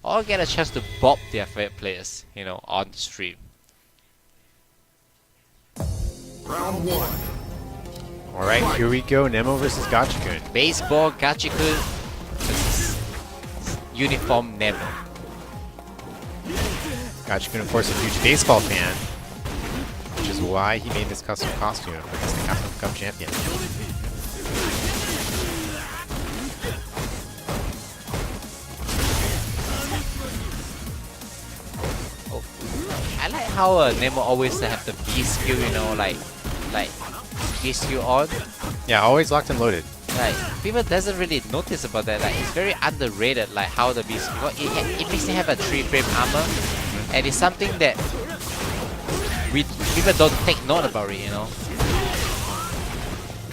or get a chance to bob their favorite players, you know, on the stream. Round 1. Alright, here we go. Nemo versus Gachikun. Baseball Gachikun versus uniform Nemo. Gachikun, of course, a huge baseball fan, which is why he made this custom costume against the Capcom Cup champion. Oh, I like how Nemo always have the B skill, you know, like B skill on. Yeah, always locked and loaded. Like people doesn't really notice about that. Like it's very underrated. Like how the B skill, it makes it have a 3-frame armor, and it's something that people don't take note about it, you know.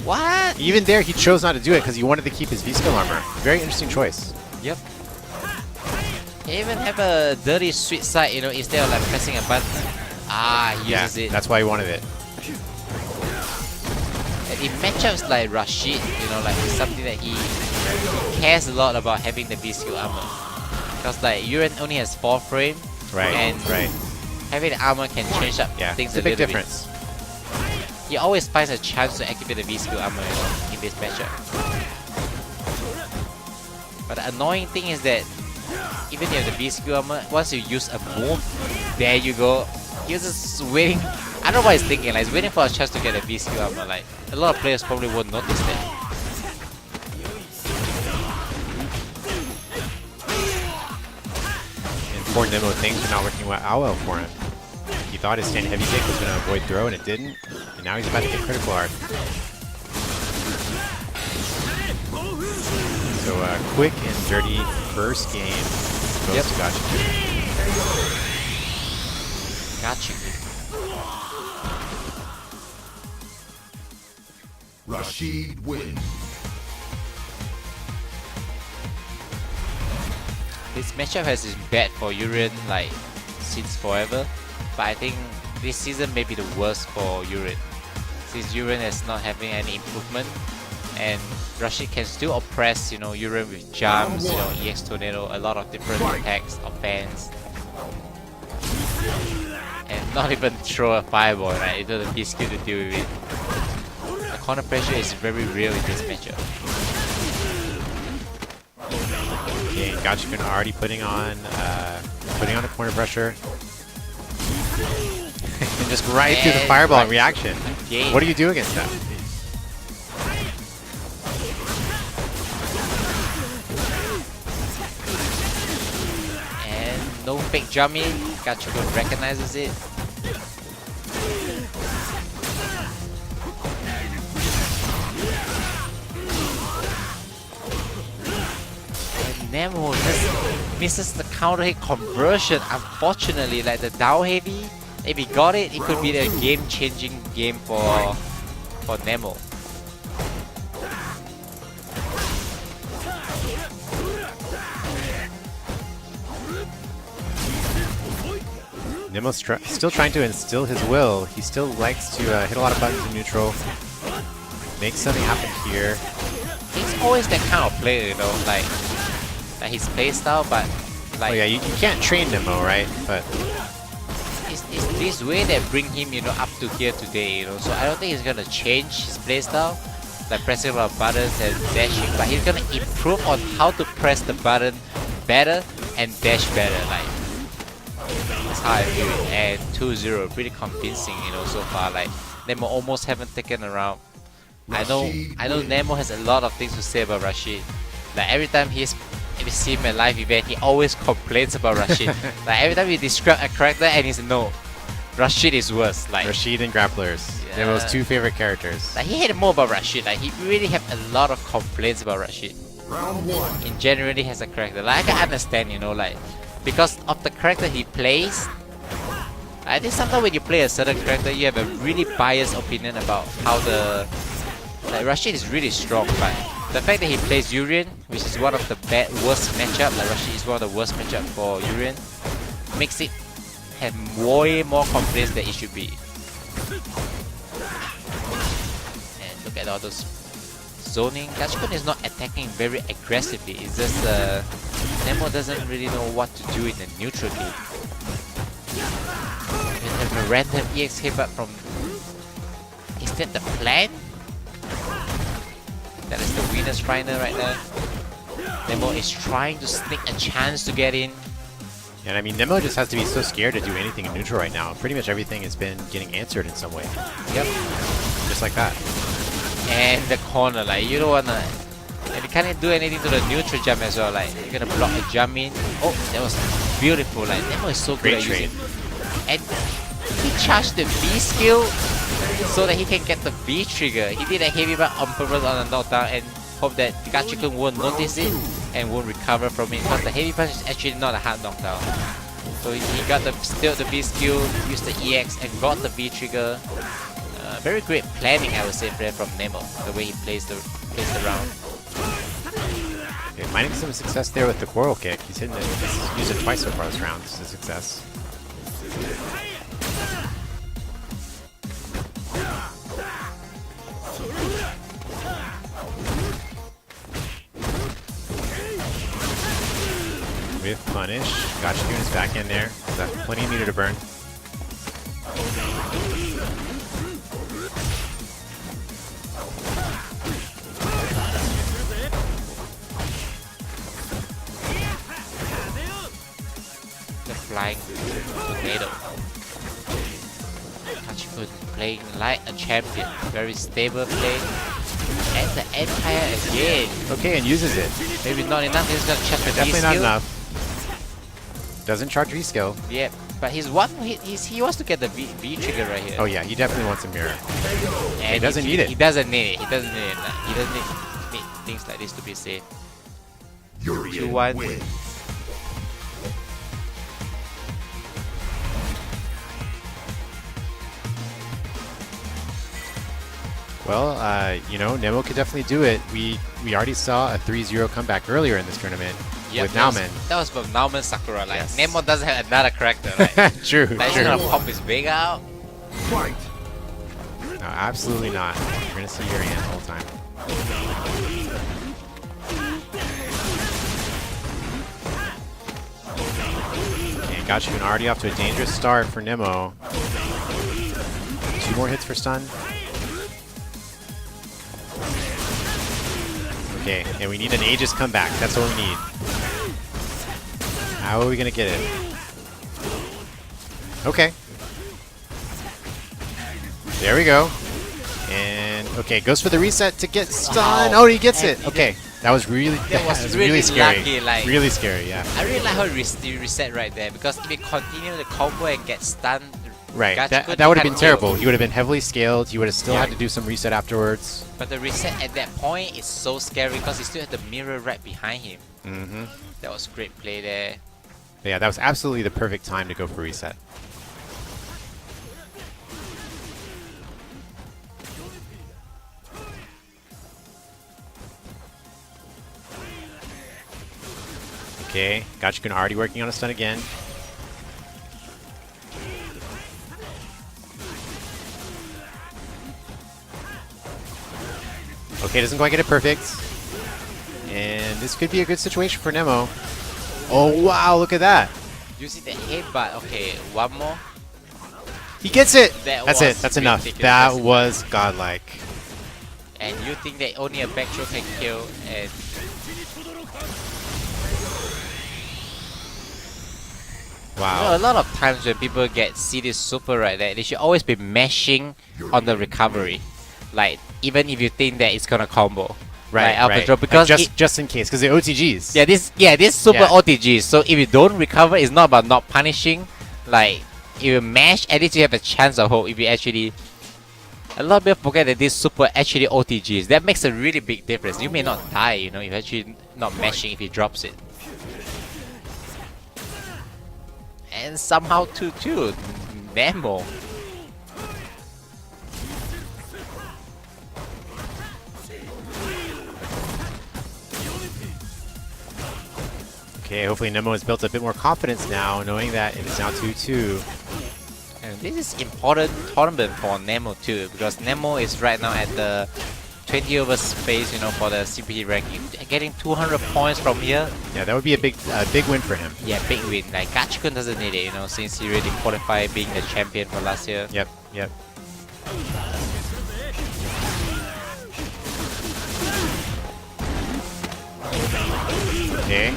What? Even there, he chose not to do it because he wanted to keep his V-skill armor. Very interesting choice. Yep. He even have a dirty sweet side, you know, instead of like pressing a button. Ah, he uses it. That's why he wanted it. And in matchups like Rashid, you know, like it's something that he cares a lot about having the V-skill armor. Because like Urien only has 4 frame. Right. And having the armor can change up things it's a big little difference. bit. He always finds a chance to activate the V-skill armor, you know, in this matchup. But the annoying thing is that even if you have the V-skill armor, once you use a move, there you go. He's just waiting. I don't know what he's thinking. Like he's waiting for a chance to get a V-skill armor. Like a lot of players probably won't notice that. And poor Nemo, things are not working out well for him. He thought his stand heavy kick was going to avoid throw, and it didn't. And now he's about to get critical art. So quick and dirty first game goes to Gachikun. Gachikun. Rashid wins. This matchup has been bad for Urien like since forever, but I think this season may be the worst for Urien, since Urien is not having any improvement, and Rashid can still oppress, you know, Urien with jumps, you know, EX Tornado, a lot of different attacks, offense, and not even throw a fireball, right? It doesn't be skill to deal with it. The corner pressure is very real in this matchup. Okay, Gachikun already putting on the corner pressure. And just right through the fireball in reaction. What do you do against that? And no fake jumping. Gachikun recognizes it. Nemo just misses the counter hit conversion. Unfortunately, like the down heavy, if he got it, it could be a game-changing game for Nemo. Nemo's still trying to instill his will. He still likes to hit a lot of buttons in neutral, make something happen here. He's always that kind of player, you know, like his playstyle, but like... Oh yeah, you can't train Nemo, right? But it's this way that bring him, you know, up to here today, you know. So I don't think he's gonna change his playstyle, like pressing a lot of buttons and dashing, but he's gonna improve on how to press the button better and dash better. Like that's how I view it. And 2-0, pretty convincing, you know, so far. Like Nemo almost haven't taken a round. I know Nemo has a lot of things to say about Rashid. Like every time if you see him in live event, he always complains about Rashid. Like every time he describe a character and he says no, Rashid is worse. Like Rashid and Grapplers, Nemo's 2 favorite characters. Like he hated more about Rashid. Like he really have a lot of complaints about Rashid. Round 1. In generally has a character. Like I can understand, you know, like because of the character he plays. I think sometimes when you play a certain character, you have a really biased opinion about how the Rashid is really strong, but the fact that he plays Urien, which is one of the worst matchup, like Rashid is one of the worst matchup for Urien, makes it have way more confidence than it should be. And look at all those zoning. Gachikun is not attacking very aggressively. It's just Nemo doesn't really know what to do in the neutral game. We have a random EX but from... Is that the plan? That is the Venus Final right there. Nemo is trying to sneak a chance to get in. And I mean, Nemo just has to be so scared to do anything in neutral right now. Pretty much everything has been getting answered in some way. Yep. Just like that. And the corner, like, you don't wanna... And you can't do anything to the neutral jump as well, like, you're gonna block a jump in. Oh, that was beautiful, like, Nemo is so good Great at trade. using... And he charged the V skill so that he can get the V trigger. He did a heavy bar on purpose on a knockdown and hope that Gachikun won't notice it and won't recover from it, because the heavy punch is actually not a hard knockdown. So he got the still the V skill, used the EX and got the V trigger. Very great planning, I would say, from Nemo, the way he plays the round. Okay, mining some success there with the Coral Kick. He's hitting it. He's used it twice so far this round. It's a success. With punish, Gachikun is back in there. Got plenty of meter to burn. The flying tornado. Gachikun playing like a champion, very stable play. And the Empire again. Okay, and uses it. Maybe not enough. He's gonna check the V Definitely not skill. enough. Doesn't charge reskill. Yeah, but he's one. He wants to get the V trigger right here. Oh yeah, he definitely wants a mirror. And he doesn't need it. He doesn't need it. He doesn't need it. He doesn't need things like this to be safe. Urien 2-1. win. Well, you know, Nemo could definitely do it. We already saw a 3-0 comeback earlier in this tournament with Nauman. That was from Nauman Sakura. Like, Yes. Nemo doesn't have another character. Like, True, like he's true. gonna pop his Vega out. Fight. No, absolutely not. You're gonna see Urien the whole time. Okay, Gachikun already off to a dangerous start for Nemo. 2 more hits for stun. Okay, and we need an Aegis comeback. That's what we need. How are we gonna get it? Okay. There we go. And okay, goes for the reset to get stun. Wow. Oh, he gets And it. he Okay, that was really That was really really scary. lucky, like- really scary, yeah. I really like how he reset right there, because if he continue the combo and get stunned, Right, Gachikun that would have can't been terrible. kill. He would have been heavily scaled. He would have still Yeah. had to do some reset afterwards. But the reset at that point is so scary because he still had the mirror right behind him. Mm-hmm. That was great play there. But yeah, that was absolutely the perfect time to go for reset. Okay, Gachikun already working on a stun again. Okay, doesn't quite get it perfect. And this could be a good situation for Nemo. Oh wow, look at that. You see the headbutt? Okay, one more. He gets it! That That's it, was that's enough. ridiculous. That That's was godlike. And you think that only a back throw can kill, and you know, Wow. a lot of times when people see this super right there, they should always be mashing on the recovery. Like, even if you think that it's gonna combo. Right, Alpha right. Throw, because like just in case, because the OTGs. Yeah, this super Yeah. OTG. So if you don't recover, it's not about not punishing. Like, if you mash, at least you have a chance of hope. If you actually, a lot of people forget that this super actually OTGs. That makes a really big difference. You may not die, you know, if you're actually not mashing if he drops it. And somehow too, Nemo. Okay, hopefully Nemo has built a bit more confidence now, knowing that it is now 2-2. And this is important tournament for Nemo too, because Nemo is right now at the 20 over space, you know, for the CPT ranking. Getting 200 points from here. Yeah, that would be a big win for him. Yeah, big win. Like Gachikun doesn't need it, you know, since he already qualified being the champion for last year. Yep, yep. Okay,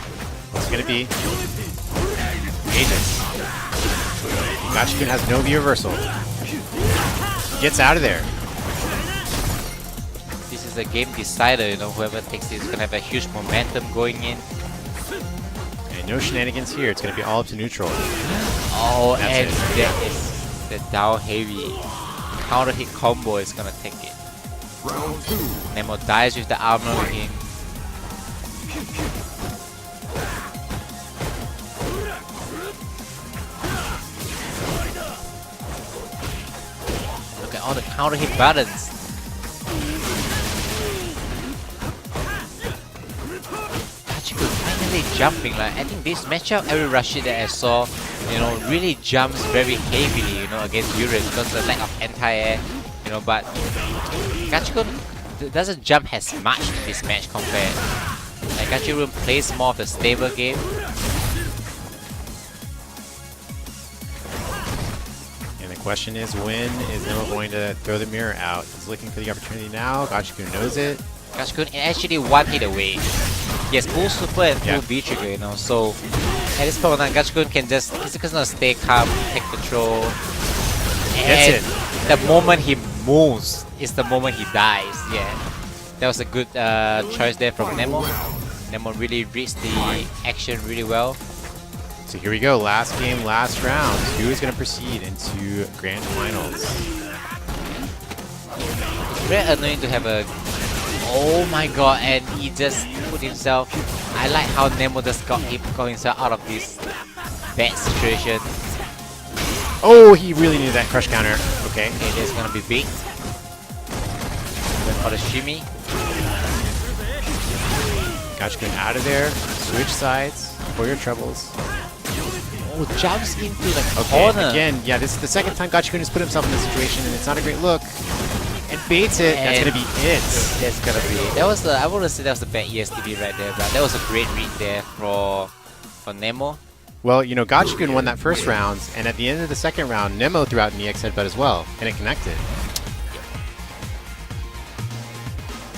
what's it gonna be? Aegis. Gachikun has no V reversal. He gets out of there. This is a game decider, you know, whoever takes this is gonna have a huge momentum going in. And no shenanigans here, it's gonna be all up to neutral. Oh, That's and it. that is the down heavy counter hit combo is gonna take it. Round 2. Nemo dies with the armor in. Look at all the counter hit buttons. Gachikun finally jumping. Like I think this matchup, every Rashid that I saw, you know, really jumps very heavily, you know, against Urien because of the lack of anti-air, you know. But Gachikun doesn't jump as much in this match compared. Like Gachikun plays more of the stable game. And the question is, when is Nemo going to throw the mirror out? He's looking for the opportunity now. Gachikun knows it. Gachikun actually one hit away. Yes, full super and full B trigger, you know. So at this point, Gachikun can he's just gonna stay calm, take control. That's And it. the moment he moves is the moment he dies. Yeah, that was a good choice there from Nemo. Nemo really reads the action really well. So here we go, last game, last round. Who is going to proceed into grand finals? It's very annoying to have a. Oh my god! And he just put himself. I like how Nemo just got himself out of this bad situation. Oh, he really needed that crush counter. Okay. Okay, that's gonna be big. Went for the shimmy. Gachikun out of there. Switch sides for your troubles. Oh, jumps into the Okay, corner. again, yeah, this is the second time Gachikun has put himself in this situation, and it's not a great look. And baits it. That's And gonna be it. That's gonna be it. That was the. I wouldn't say that was the bad ESTV right there, but that was a great read there for Nemo. Well, you know, Gachikun won that first round, and at the end of the second round, Nemo threw out an EX headbutt as well, and it connected.